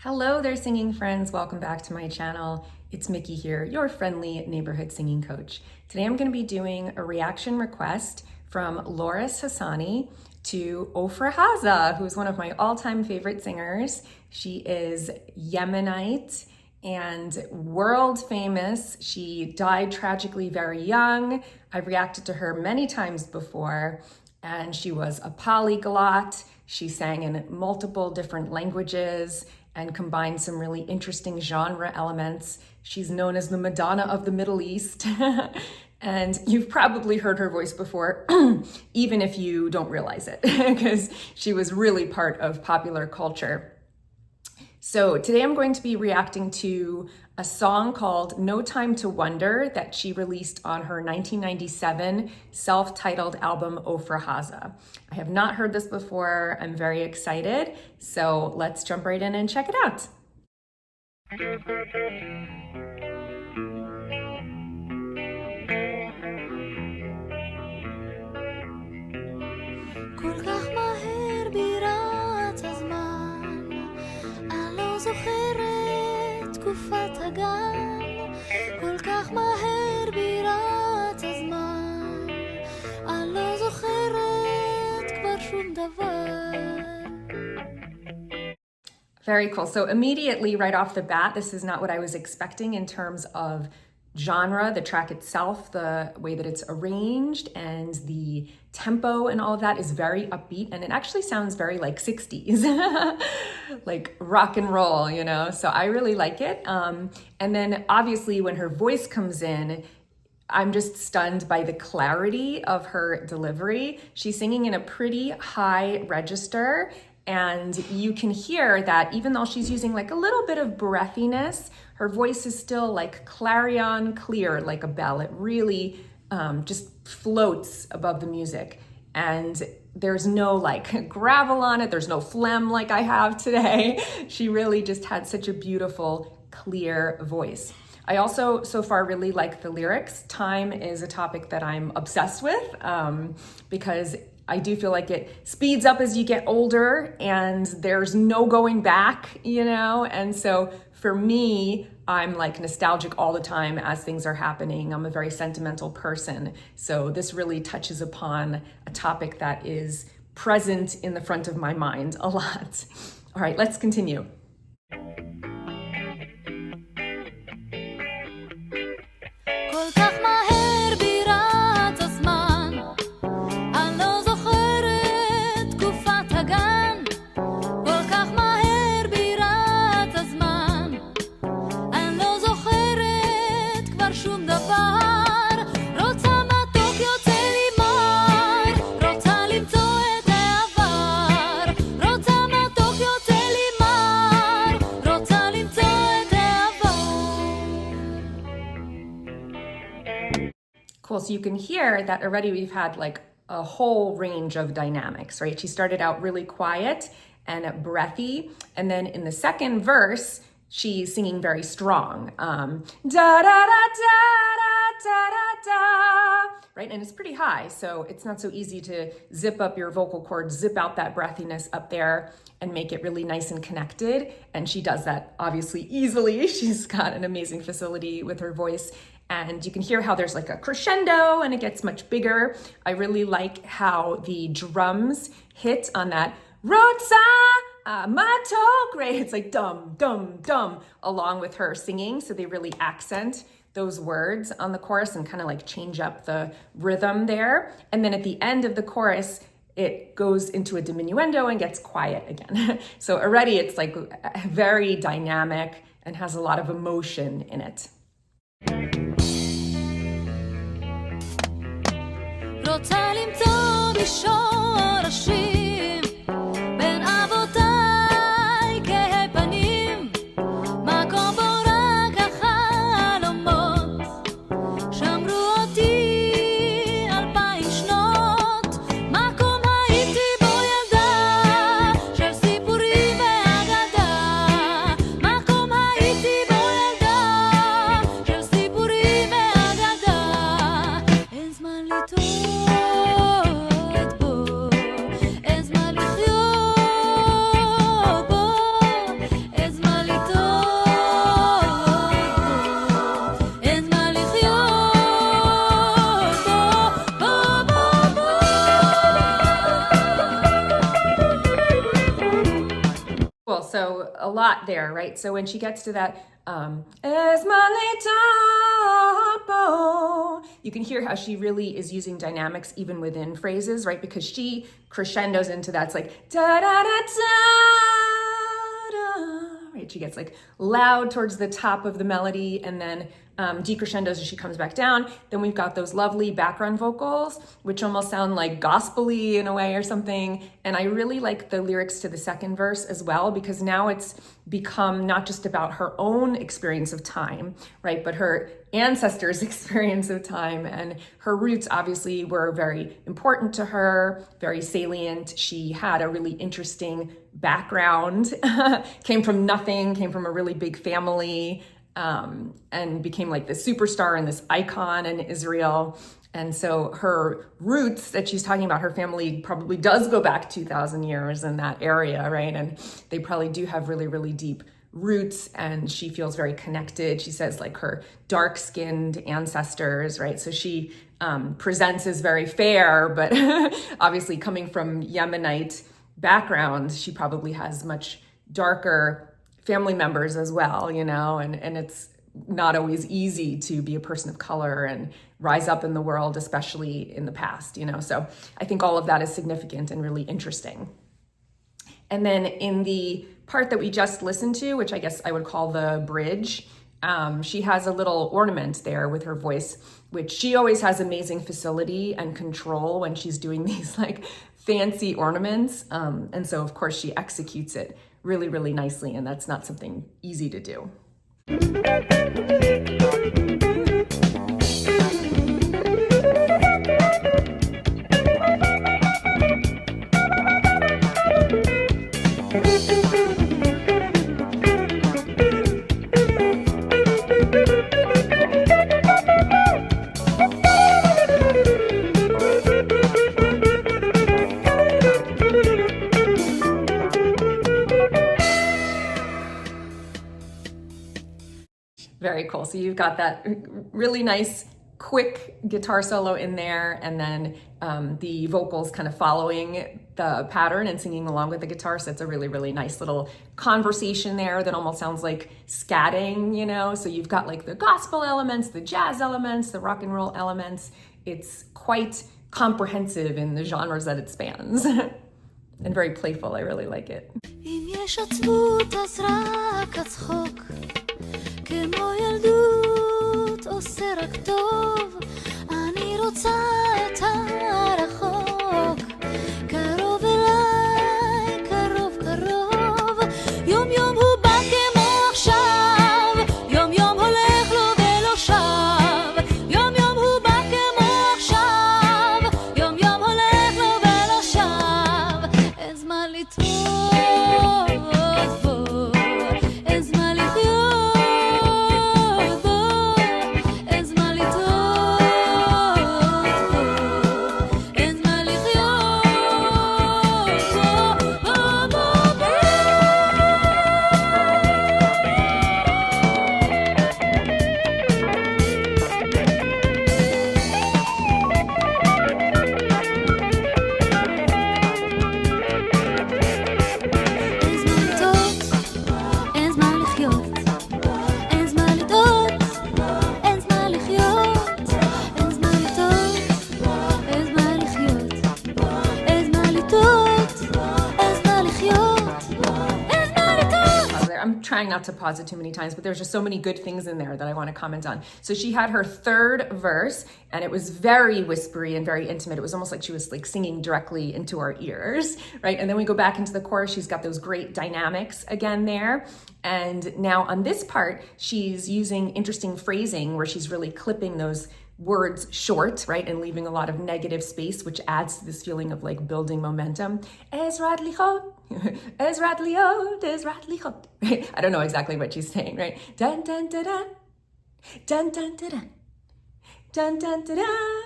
Hello there, singing friends. Welcome back to my channel. It's Mickey here, your friendly neighborhood singing coach. Today I'm going to be doing a reaction request from Loris Hassani to Ofra Haza, who's one of my all-time favorite singers. She is Yemenite and world famous. She died tragically very young. I've reacted to her many times before, and she was a polyglot. She sang in multiple different languages and combined some really interesting genre elements. She's known as the Madonna of the Middle East. And you've probably heard her voice before, even if you don't realize it, because she was really part of popular culture. So today I'm going to be reacting to a song called No Time to Wonder that she released on her 1997 self-titled album, Ofra Haza. I have not heard this before. I'm very excited. So let's jump right in and check it out. זוכרת תקופת הגן כל כך מהר בירת הזמן אני לא זוכרת כבר שום דבר. Very cool. So immediately right off the bat, this is not what I was expecting in terms of genre, the track itself, the way that it's arranged and the tempo and all of that is very upbeat, and it actually sounds very like 60s, like rock and roll, you know? So I really like it. And then obviously when her voice comes in, I'm just stunned by the clarity of her delivery. She's singing in a pretty high register, and you can hear that even though she's using like a little bit of breathiness, her voice is still like clarion clear, like a bell. It really just floats above the music. And there's no like gravel on it. There's no phlegm like I have today. She really just had such a beautiful, clear voice. I also, so far, really like the lyrics. Time is a topic that I'm obsessed with because I do feel like it speeds up as you get older and there's no going back, you know? And so for me, I'm like nostalgic all the time as things are happening. I'm a very sentimental person. So this really touches upon a topic that is present in the front of my mind a lot. All right, let's continue. Cool, so you can hear that already we've had like a whole range of dynamics, right? She started out really quiet and breathy, and then in the second verse, she's singing very strong. Da da da da da da da da, right? And it's pretty high, so it's not so easy to zip up your vocal cords, zip out that breathiness up there and make it really nice and connected. And she does that obviously easily. She's got an amazing facility with her voice. And you can hear how there's like a crescendo and it gets much bigger. I really like how the drums hit on that Rotsa Matok, right? It's like dum, dum, dum, along with her singing. So they really accent those words on the chorus and kind of like change up the rhythm there. And then at the end of the chorus, it goes into a diminuendo and gets quiet again. So already it's like very dynamic and has a lot of emotion in it. רוצה למצוא בשורשים בין אבותיי כהי פנים מקום בו רק החלומות שמרו אותי 2000 שנות מקום הייתי בו ילדה של סיפורים ואגדה מקום הייתי בו ילדה של סיפורים ואגדה אין זמן לטעות בו So a lot there, right? So when she gets to that, you can hear how she really is using dynamics even within phrases, right? Because she crescendos into that. It's like da da da da, right? She gets like loud towards the top of the melody and then decrescendos as she comes back down. Then we've got those lovely background vocals, which almost sound like gospel-y in a way or something. And I really like the lyrics to the second verse as well, because now it's become not just about her own experience of time, right? But her ancestors' experience of time, and her roots obviously were very important to her, very salient. She had a really interesting background, came from nothing, came from a really big family, and became like this superstar and this icon in Israel. And so her roots that she's talking about, her family probably does go back 2,000 years in that area, right? And they probably do have really, really deep roots, and she feels very connected. She says like her dark-skinned ancestors, right? So she presents as very fair, but obviously coming from Yemenite background, she probably has much darker family members as well, you know, and it's not always easy to be a person of color and rise up in the world, especially in the past, you know. So I think all of that is significant and really interesting. And then in the part that we just listened to, which I guess I would call the bridge, she has a little ornament there with her voice, which she always has amazing facility and control when she's doing these like fancy ornaments. And so of course she executes it really, really nicely, and that's not something easy to do. Very cool. So you've got that really nice, quick guitar solo in there, and then the vocals kind of following the pattern and singing along with the guitar. So it's a really, really nice little conversation there that almost sounds like scatting, you know? So you've got like the gospel elements, the jazz elements, the rock and roll elements. It's quite comprehensive in the genres that it spans and very playful. I really like it. כמו ילדות עושה רק טוב, אני רוצה את הרחוק, קרוב אליי, קרוב קרוב, יום יום הוא בא כמו עכשיו, יום יום הולך לו ולא שב, יום יום הוא בא כמו עכשיו, יום יום הולך לו ולא שב, אין זמן לטעות בו, אין זמן לחיות Trying not to pause it too many times, but there's just so many good things in there that I want to comment on. So she had her third verse, and it was very whispery and very intimate. It was almost like she was like singing directly into our ears, right? And then we go back into the chorus. She's got those great dynamics again there. And now on this part, she's using interesting phrasing where she's really clipping those words short, right? And leaving a lot of negative space, which adds to this feeling of like building momentum. Ezrat lichot, Ezrat liot, Ezrat lichot. I don't know exactly what she's saying, right? Dun dun dun dun, dun dun dun dun, dun dun dun dun.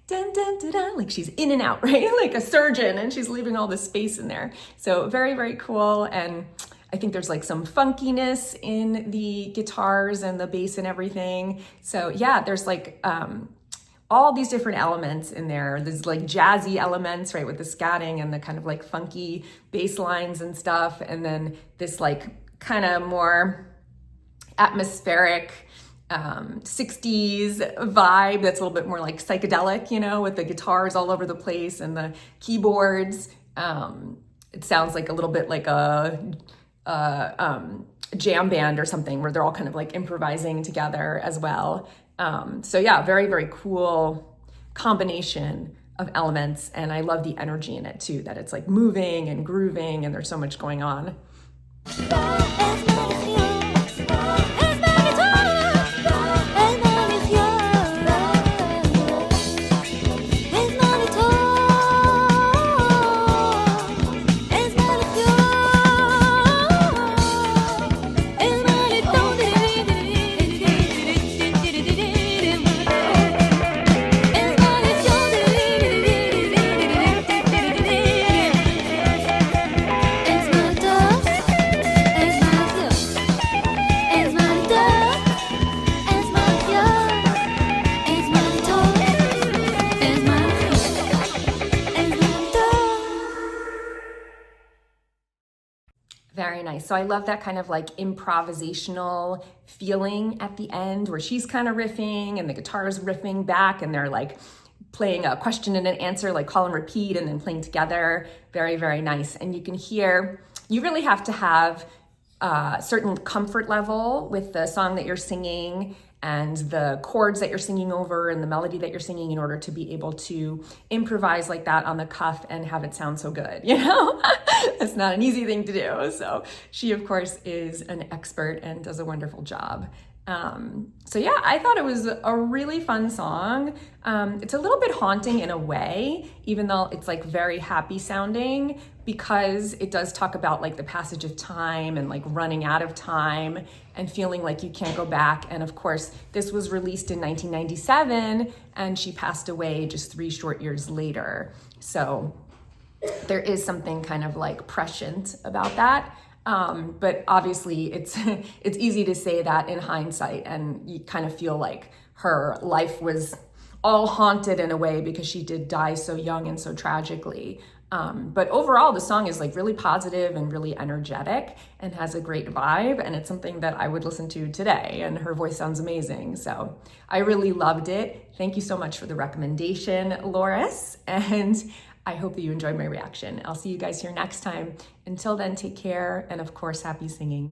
Dun, dun, dun, dun. Like she's in and out, right? Like a surgeon, and she's leaving all this space in there. So very, very cool. And I think there's like some funkiness in the guitars and the bass and everything. So yeah, there's like all these different elements in there. There's like jazzy elements, right, with the scatting and the kind of like funky bass lines and stuff. And then this like kind of more atmospheric 60s vibe that's a little bit more like psychedelic, you know, with the guitars all over the place and the keyboards. It sounds like a little bit like a jam band or something where they're all kind of like improvising together as well. So yeah, very, very cool combination of elements. And I love the energy in it too, that it's like moving and grooving and there's so much going on. Very nice. So I love that kind of like improvisational feeling at the end where she's kind of riffing and the guitar is riffing back and they're like playing a question and an answer, like call and repeat and then playing together. Very, very nice. And you can hear, you really have to have a certain comfort level with the song that you're singing and the chords that you're singing over and the melody that you're singing in order to be able to improvise like that on the cuff and have it sound so good, you know? It's not an easy thing to do. So she, of course, is an expert and does a wonderful job. So yeah, I thought it was a really fun song. It's a little bit haunting in a way, even though it's like very happy sounding, because it does talk about like the passage of time and like running out of time and feeling like you can't go back. And of course, this was released in 1997 and she passed away just 3 short years later. So there is something kind of like prescient about that. But obviously it's easy to say that in hindsight, and you kind of feel like her life was all haunted in a way because she did die so young and so tragically. But overall, the song is like really positive and really energetic and has a great vibe. And it's something that I would listen to today, and her voice sounds amazing. So I really loved it. Thank you so much for the recommendation, Loris. And I hope that you enjoyed my reaction. I'll see you guys here next time. Until then, take care. And of course, happy singing.